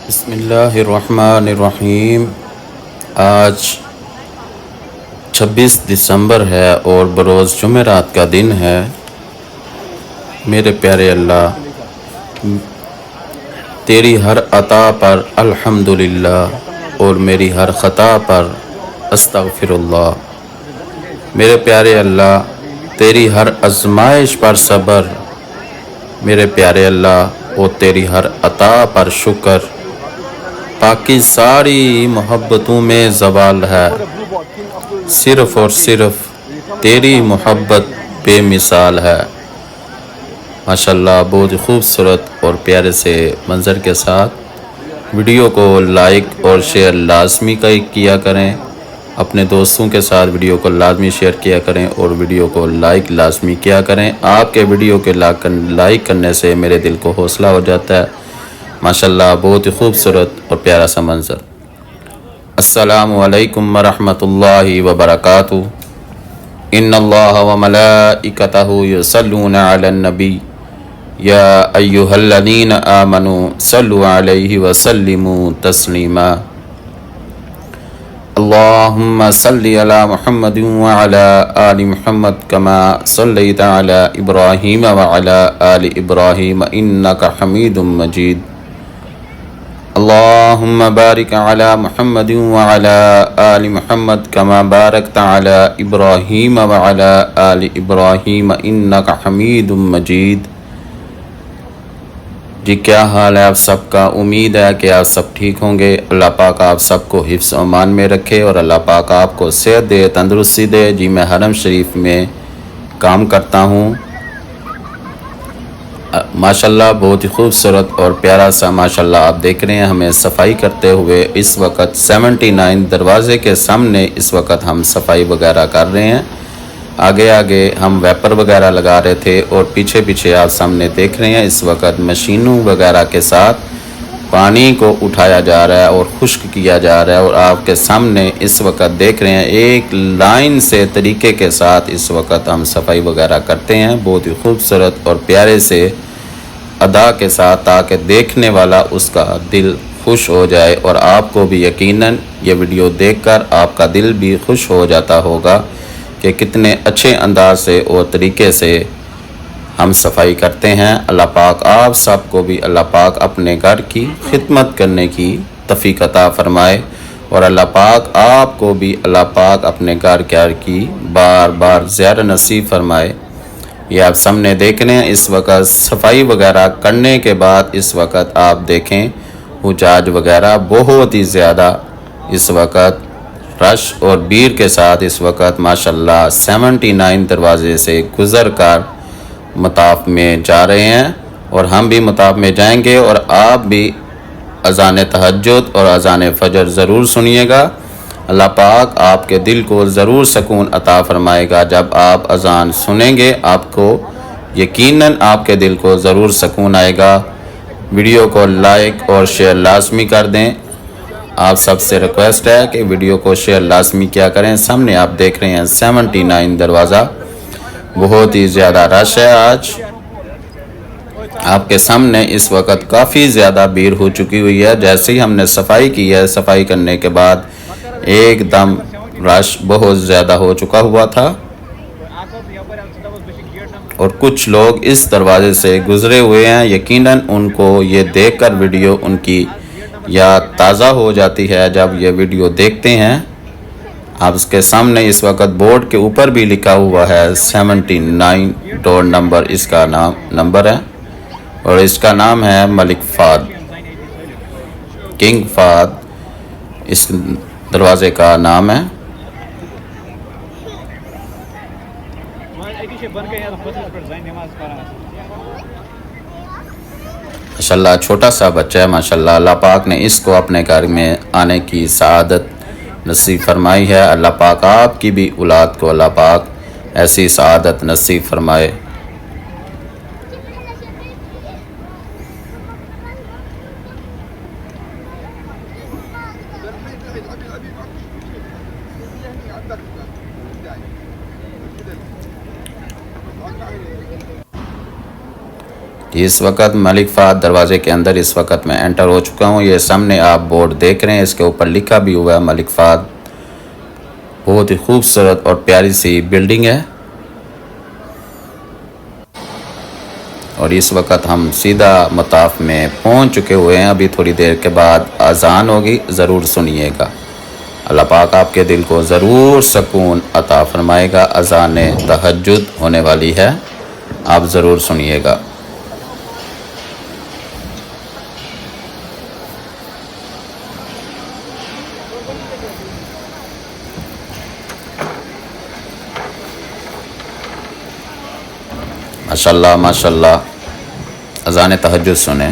بسم اللہ الرحمن الرحیم۔ آج 26 دسمبر ہے اور بروز جمعرات کا دن ہے۔ میرے پیارے اللہ، تیری ہر عطا پر الحمدللہ اور میری ہر خطا پر استغفر اللہ۔ میرے پیارے اللہ، تیری ہر آزمائش پر صبر۔ میرے پیارے اللہ، اور تیری ہر عطا پر شکر۔ باقی ساری محبتوں میں زوال ہے، صرف اور صرف تیری محبت بے مثال ہے۔ ماشاءاللہ، بہت خوبصورت اور پیارے سے منظر کے ساتھ ویڈیو کو لائک اور شیئر لازمی کیا کریں۔ اپنے دوستوں کے ساتھ ویڈیو کو لازمی شیئر کیا کریں اور ویڈیو کو لائک لازمی کیا کریں۔ آپ کے ویڈیو کے لائک کرنے سے میرے دل کو حوصلہ ہو جاتا ہے۔ ماشاءاللہ، بہت ہی خوبصورت اور پیارا سا منظر۔ السلام علیکم ورحمۃ اللہ وبرکاتہ۔ ان اللہ وملائکتہ یصلون علی النبی یا ایہا الذین آمنوا صلوا علیہ وسلموا تسلیما۔ اللہم صلی علی محمد وعلی آل محمد کما صلیت علی ابراہیم وعلی آل ابراہیم انک حمید مجید۔ اللہم بارک علی محمد وعلی آل محمد کما بارکت علی ابراہیم وعلی آل ابراہیم انک حمید مجید۔ جی، کیا حال ہے آپ سب کا؟ امید ہے کہ آپ سب ٹھیک ہوں گے۔ اللہ پاک آپ سب کو حفظ و امان میں رکھے اور اللہ پاک آپ کو صحت دے، تندرستی دے۔ جی، میں حرم شریف میں کام کرتا ہوں۔ ماشاءاللہ، بہت ہی خوبصورت اور پیارا سا ماشاءاللہ آپ دیکھ رہے ہیں ہمیں صفائی کرتے ہوئے۔ اس وقت 79 دروازے کے سامنے اس وقت ہم صفائی وغیرہ کر رہے ہیں۔ آگے ہم ویپر وغیرہ لگا رہے تھے اور پیچھے آپ سامنے دیکھ رہے ہیں اس وقت مشینوں وغیرہ کے ساتھ پانی کو اٹھایا جا رہا ہے اور خشک کیا جا رہا ہے، اور آپ کے سامنے اس وقت دیکھ رہے ہیں ایک لائن سے طریقے کے ساتھ اس وقت ہم صفائی وغیرہ کرتے ہیں، بہت ہی خوبصورت اور پیارے سے ادا کے ساتھ، تاکہ دیکھنے والا اس کا دل خوش ہو جائے، اور آپ کو بھی یقیناً یہ ویڈیو دیکھ کر آپ کا دل بھی خوش ہو جاتا ہوگا کہ کتنے اچھے انداز سے اور طریقے سے ہم صفائی کرتے ہیں۔ اللہ پاک آپ سب کو بھی اللہ پاک اپنے گھر کی خدمت کرنے کی توفیق عطا فرمائے، اور اللہ پاک آپ کو بھی اللہ پاک اپنے گھر کی بار بار زیارت نصیب فرمائے۔ یہ آپ سامنے دیکھ رہے ہیں اس وقت صفائی وغیرہ کرنے کے بعد اس وقت آپ دیکھیں حجاج وغیرہ بہت ہی زیادہ اس وقت رش اور بھیڑ کے ساتھ اس وقت ماشاءاللہ 79 دروازے سے گزر کر مطاف میں جا رہے ہیں، اور ہم بھی مطاف میں جائیں گے، اور آپ بھی اذان تہجد اور اذان فجر ضرور سنیے گا۔ اللہ پاک آپ کے دل کو ضرور سکون عطا فرمائے گا۔ جب آپ اذان سنیں گے آپ کو یقیناً آپ کے دل کو ضرور سکون آئے گا۔ ویڈیو کو لائک اور شیئر لازمی کر دیں۔ آپ سب سے ریکویسٹ ہے کہ ویڈیو کو شیئر لازمی کیا کریں۔ سامنے آپ دیکھ رہے ہیں 79 دروازہ، بہت ہی زیادہ رش ہے آج۔ آپ کے سامنے اس وقت کافی زیادہ بھیڑ ہو چکی ہوئی ہے۔ جیسے ہی ہم نے صفائی کی ہے، صفائی کرنے کے بعد ایک دم رش بہت زیادہ ہو چکا ہوا تھا، اور کچھ لوگ اس دروازے سے گزرے ہوئے ہیں۔ یقیناً ان کو یہ دیکھ کر ویڈیو ان کی یاد تازہ ہو جاتی ہے جب یہ ویڈیو دیکھتے ہیں۔ آپ اس کے سامنے اس وقت بورڈ کے اوپر بھی لکھا ہوا ہے 79 ڈور نمبر، اس کا نمبر ہے، اور اس کا نام ہے ملک فہد، کنگ فہد اس دروازے کا نام ہے۔ ماشاءاللہ چھوٹا سا بچہ ہے، ماشاءاللہ اللہ پاک نے اس کو اپنے گھر میں آنے کی سعادت نصیب فرمائی ہے۔ اللہ پاک آپ کی بھی اولاد کو اللہ پاک ایسی سعادت نصیب فرمائے۔ اس وقت ملک فہد دروازے کے اندر اس وقت میں انٹر ہو چکا ہوں. یہ سامنے آپ بورڈ دیکھ رہے ہیں, اس کے اوپر لکھا بھی ہوا ہے ملک فہد. بہت ہی خوبصورت اور پیاری سی بلڈنگ ہے. اور اس وقت ہم سیدھا مطاف میں پہنچ چکے ہوئے ہیں. ابھی تھوڑی دیر کے بعد اذان ہوگی, ضرور سنیے گا. اللہ پاک آپ کے دل کو ضرور سکون عطا فرمائے گا. اذان تہجد ہونے والی ہے, آپ ضرور سنیے گا. ماشاءاللہ ماشاءاللہ, اذان تہجد سنیں.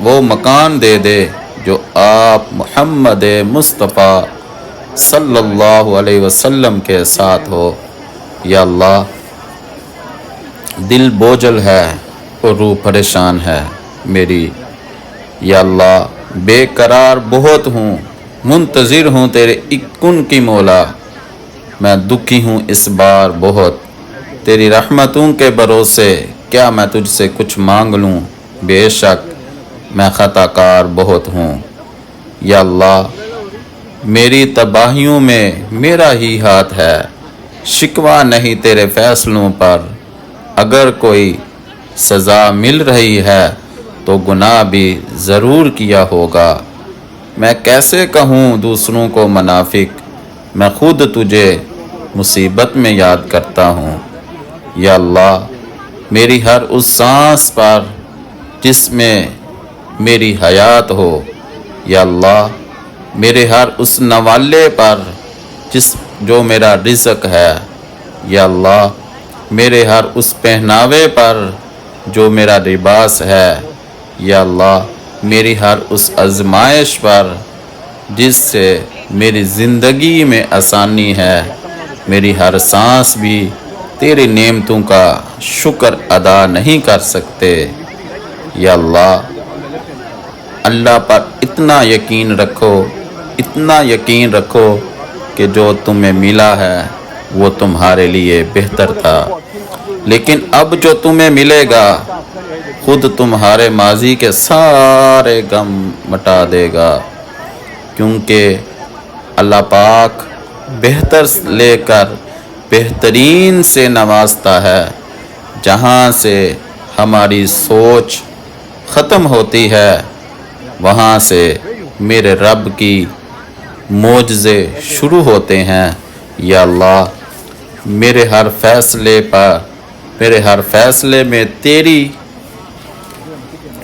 وہ مکان دے دے جو آپ محمد مصطفیٰ صلی اللہ علیہ وسلم کے ساتھ ہو۔ یا اللہ، دل بوجھل ہے اور روح پریشان ہے میری۔ یا اللہ، بے قرار بہت ہوں، منتظر ہوں تیرے کن کی مولا۔ میں دکھی ہوں اس بار بہت، تیری رحمتوں کے بھروسے کیا میں تجھ سے کچھ مانگ لوں؟ بے شک میں خطا کار بہت ہوں۔ یا اللہ، میری تباہیوں میں میرا ہی ہاتھ ہے، شکوہ نہیں تیرے فیصلوں پر۔ اگر کوئی سزا مل رہی ہے تو گناہ بھی ضرور کیا ہوگا۔ میں کیسے کہوں دوسروں کو منافق، میں خود تجھے مصیبت میں یاد کرتا ہوں۔ یا اللہ، میری ہر اس سانس پر جس میں میری حیات ہو۔ یا اللہ، میرے ہر اس نوالے پر جو میرا رزق ہے۔ یا اللہ، میرے ہر اس پہناوے پر جو میرا لباس ہے۔ یا اللہ، میری ہر اس آزمائش پر جس سے میری زندگی میں آسانی ہے۔ میری ہر سانس بھی تیری نعمتوں کا شکر ادا نہیں کر سکتے۔ یا اللہ پر اتنا یقین رکھو کہ جو تمہیں ملا ہے وہ تمہارے لیے بہتر تھا، لیکن اب جو تمہیں ملے گا خود تمہارے ماضی کے سارے غم مٹا دے گا، کیونکہ اللہ پاک بہتر لے کر بہترین سے نوازتا ہے۔ جہاں سے ہماری سوچ ختم ہوتی ہے وہاں سے میرے رب کی معجزے شروع ہوتے ہیں۔ یا اللہ، میرے ہر فیصلے میں تیری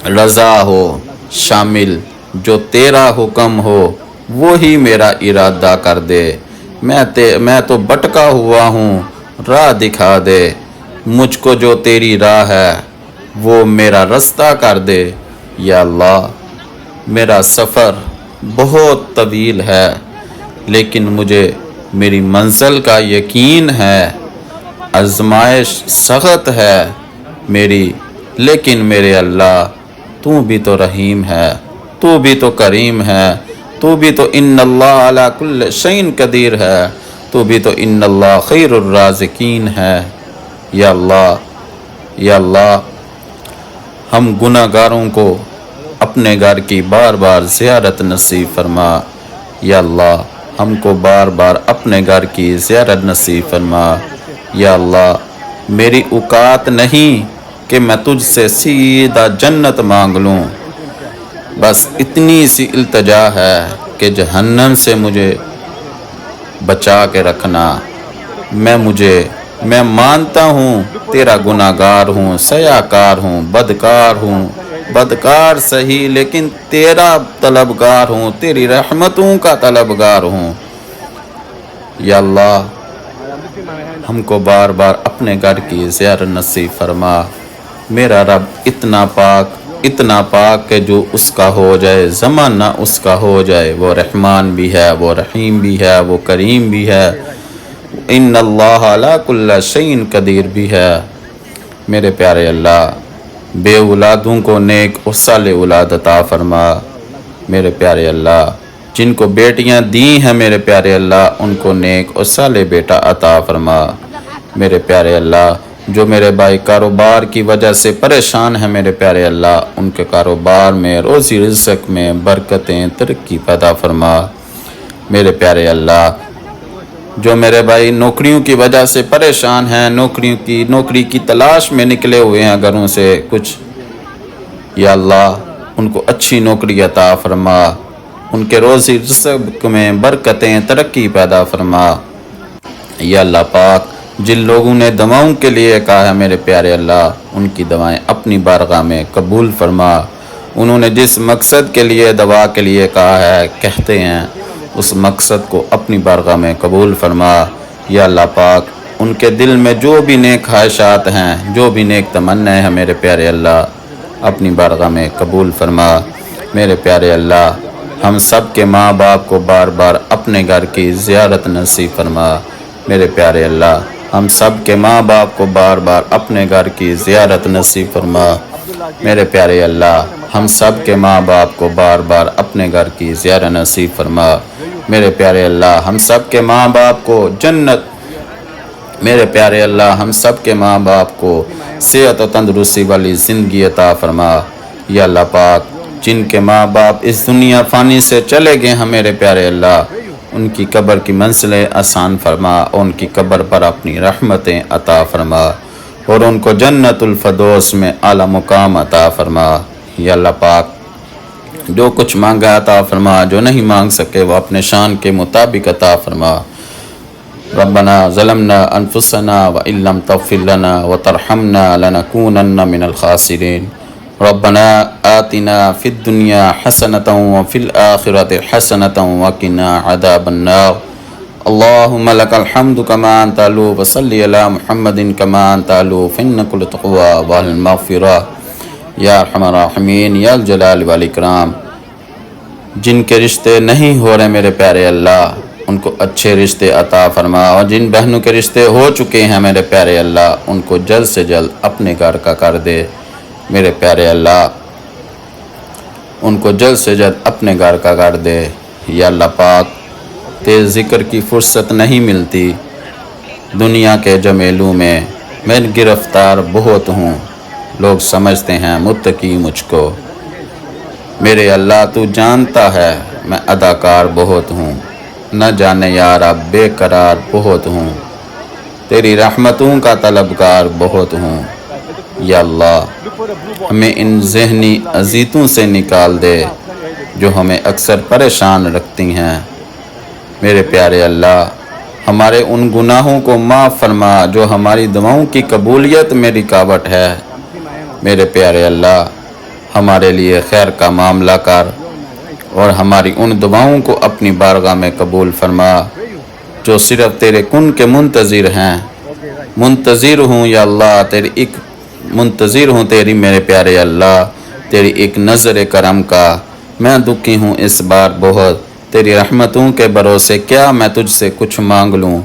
رضا ہو شامل، جو تیرا حکم ہو وہی میرا ارادہ کر دے۔ میں تو بھٹکا ہوا ہوں، راہ دکھا دے مجھ کو، جو تیری راہ ہے وہ میرا رستہ کر دے۔ یا اللہ، میرا سفر بہت طویل ہے لیکن مجھے میری منزل کا یقین ہے۔ آزمائش سخت ہے میری، لیکن میرے اللہ تو بھی تو رحیم ہے، تو بھی تو کریم ہے، تو بھی تو ان اللہ علی کل شیء قدیر ہے، تو بھی تو ان اللہ خیر الرازقین ہے۔ یا اللہ، ہم گناہ گاروں کو اپنے گھر کی بار بار زیارت نصیب فرما۔ یا اللہ، ہم کو بار بار اپنے گھر کی زیارت نصیب فرما۔ یا اللہ، میری اوقات نہیں کہ میں تجھ سے سیدھا جنت مانگ لوں، بس اتنی سی التجا ہے کہ جہنم سے مجھے بچا کے رکھنا۔ میں مانتا ہوں تیرا گناہ گار ہوں، سیاکار ہوں، بدکار صحیح، لیکن تیرا طلبگار ہوں، تیری رحمتوں کا طلبگار ہوں۔ یا اللہ، ہم کو بار بار اپنے گھر کی زیارت نصیب فرما۔ میرا رب اتنا پاک کہ جو اس کا ہو جائے زمانہ اس کا ہو جائے۔ وہ رحمان بھی ہے، وہ رحیم بھی ہے، وہ کریم بھی ہے، ان اللہ علی کل شیء قدیر بھی ہے۔ میرے پیارے اللہ، بے اولادوں کو نیک اور صالح اولاد عطا فرما۔ میرے پیارے اللہ، جن کو بیٹیاں دی ہیں میرے پیارے اللہ، ان کو نیک اور صالح بیٹا عطا فرما۔ میرے پیارے اللہ، جو میرے بھائی کاروبار کی وجہ سے پریشان ہیں میرے پیارے اللہ، ان کے کاروبار میں، روزی رزق میں برکتیں، ترقی پیدا فرما۔ میرے پیارے اللہ، جو میرے بھائی نوکریوں کی وجہ سے پریشان ہیں، نوکری کی تلاش میں نکلے ہوئے ہیں گھروں سے کچھ، یا اللہ ان کو اچھی نوکری عطا فرما، ان کے روزی رزق میں برکتیں، ترقی پیدا فرما۔ یا اللہ پاک، جن لوگوں نے دواؤں کے لیے کہا ہے میرے پیارے اللہ، ان کی دوائیں اپنی بارگاہ میں قبول فرما۔ انہوں نے جس مقصد کے لیے دوا کے لیے کہا ہے کہتے ہیں، اس مقصد کو اپنی بارگاہ میں قبول فرما۔ یا اللہ پاک، ان کے دل میں جو بھی نیک خواہشات ہیں، جو بھی نیک تمنا ہے میرے پیارے اللہ، اپنی بارگاہ میں قبول فرما۔ میرے پیارے اللہ، ہم سب کے ماں باپ کو بار بار اپنے گھر کی زیارت نصیب فرما۔ میرے پیارے اللہ، ہم سب کے ماں باپ کو بار بار اپنے گھر کی زیارت نصیب فرما۔ میرے پیارے اللہ، ہم سب کے ماں باپ کو بار بار اپنے گھر کی زیارت نصیب فرما۔ میرے پیارے اللہ، ہم سب کے ماں باپ کو جنت میرے پیارے اللہ، ہم سب کے ماں باپ کو صحت و تندرستی والی زندگی عطا فرما۔ یا اللہ پاک، جن کے ماں باپ اس دنیا فانی سے چلے گئے ہیں میرے پیارے اللہ، ان کی قبر کی منزلیں آسان فرما، اور ان کی قبر پر اپنی رحمتیں عطا فرما، اور ان کو جنت الفردوس میں اعلیٰ مقام عطا فرما۔ یا اللہ پاک، جو کچھ مانگا عطا فرما، جو نہیں مانگ سکے وہ اپنے شان کے مطابق عطا فرما۔ ربنا ظلمنا انفسنا وان لم تغفر لنا وترحمنا لنكونن من الخاسرين ربنا آتنا في الدنيا حسنة وفي الآخرة حسنة وقنا عذاب النار اللهم لك الحمد كما أنت أهله وصل على محمد كما أنت أهله فإنك التقوى والمغفرة یا ارحم الراحمین یا الجلال والاکرام۔ جن کے رشتے نہیں ہو رہے میرے پیارے اللہ، ان کو اچھے رشتے عطا فرما، اور جن بہنوں کے رشتے ہو چکے ہیں میرے پیارے اللہ، ان کو جلد سے جلد اپنے گھر کا کر دے میرے پیارے اللہ، ان کو جلد سے جلد اپنے گھر کا کر دے۔ یا اللہ پاک، تیرے ذکر کی فرصت نہیں ملتی، دنیا کے جمیلوں میں میں گرفتار بہت ہوں، لوگ سمجھتے ہیں متقی مجھ کو۔ میرے اللہ تو جانتا ہے میں اداکار بہت ہوں، نہ جانے یار اب بے قرار بہت ہوں، تیری رحمتوں کا طلبگار بہت ہوں۔ یا اللہ، ہمیں ان ذہنی اذیتوں سے نکال دے جو ہمیں اکثر پریشان رکھتی ہیں۔ میرے پیارے اللہ، ہمارے ان گناہوں کو معاف فرما جو ہماری دعاؤں کی قبولیت میں رکاوٹ ہے۔ میرے پیارے اللہ، ہمارے لیے خیر کا معاملہ کر، اور ہماری ان دعاؤں کو اپنی بارگاہ میں قبول فرما جو صرف تیرے کن کے منتظر ہیں۔ منتظر ہوں یا اللہ، منتظر ہوں تیری میرے پیارے اللہ، تیری ایک نظر کرم کا۔ میں دکھی ہوں اس بار بہت، تیری رحمتوں کے بھروسے کیا میں تجھ سے کچھ مانگ لوں،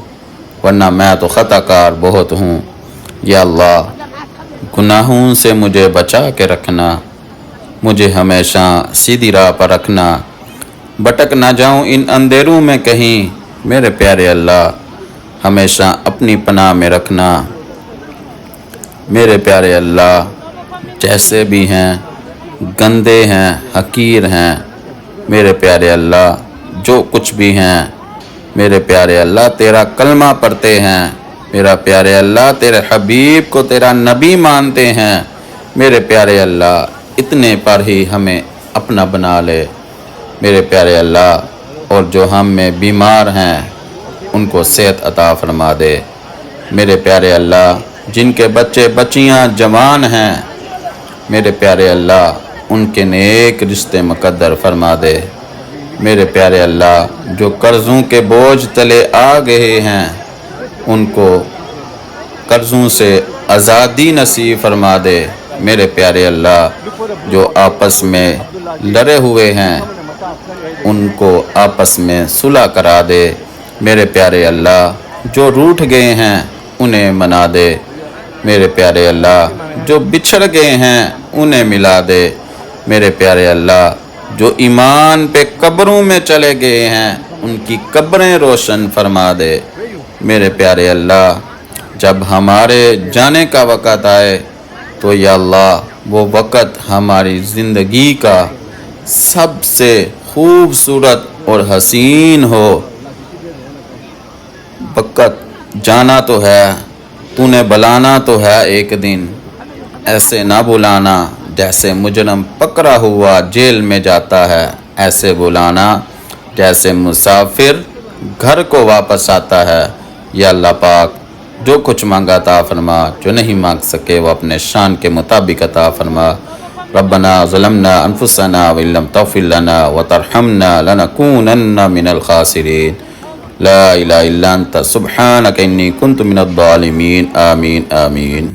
ورنہ میں تو خطا کار بہت ہوں۔ یا اللہ، گناہوں سے مجھے بچا کے رکھنا، مجھے ہمیشہ سیدھی راہ پر رکھنا، بھٹک نہ جاؤں ان اندھیروں میں کہیں میرے پیارے اللہ، ہمیشہ اپنی پناہ میں رکھنا۔ میرے پیارے اللہ، جیسے بھی ہیں، گندے ہیں، حقیر ہیں، میرے پیارے اللہ، جو کچھ بھی ہیں میرے پیارے اللہ، تیرا کلمہ پڑھتے ہیں میرا پیارے اللہ، تیرے حبیب کو تیرا نبی مانتے ہیں میرے پیارے اللہ، اتنے پر ہی ہمیں اپنا بنا لے میرے پیارے اللہ، اور جو ہم میں بیمار ہیں ان کو صحت عطا فرما دے میرے پیارے اللہ، جن کے بچے بچیاں جوان ہیں میرے پیارے اللہ، ان کے نیک رشتے مقدر فرما دے میرے پیارے اللہ، جو قرضوں کے بوجھ تلے آ گئے ہیں ان کو قرضوں سے آزادی نصیب فرما دے میرے پیارے اللہ، جو آپس میں لڑے ہوئے ہیں ان کو آپس میں صلح کرا دے میرے پیارے اللہ، جو روٹھ گئے ہیں انہیں منا دے میرے پیارے اللہ، جو بچھڑ گئے ہیں انہیں ملا دے میرے پیارے اللہ، جو ایمان پہ قبروں میں چلے گئے ہیں ان کی قبریں روشن فرما دے میرے پیارے اللہ، جب ہمارے جانے کا وقت آئے تو یا اللہ وہ وقت ہماری زندگی کا سب سے خوبصورت اور حسین ہو۔ وقت جانا تو ہے، تو نے بلانا تو ہے ایک دن، ایسے نہ بلانا جیسے مجرم پکڑا ہوا جیل میں جاتا ہے، ایسے بلانا جیسے مسافر گھر کو واپس آتا ہے۔ یا اللہ پاک، جو کچھ مانگا عطا فرما، جو نہیں مانگ سکے وہ اپنے شان کے مطابق عطا فرما۔ ربنا ظلمنا انفسنا وان لم تغفر لنا وترحمنا لنكونن من الخاسرین لا الہ الا انت سبحانک انی کنت من الظالمین آمین آمین۔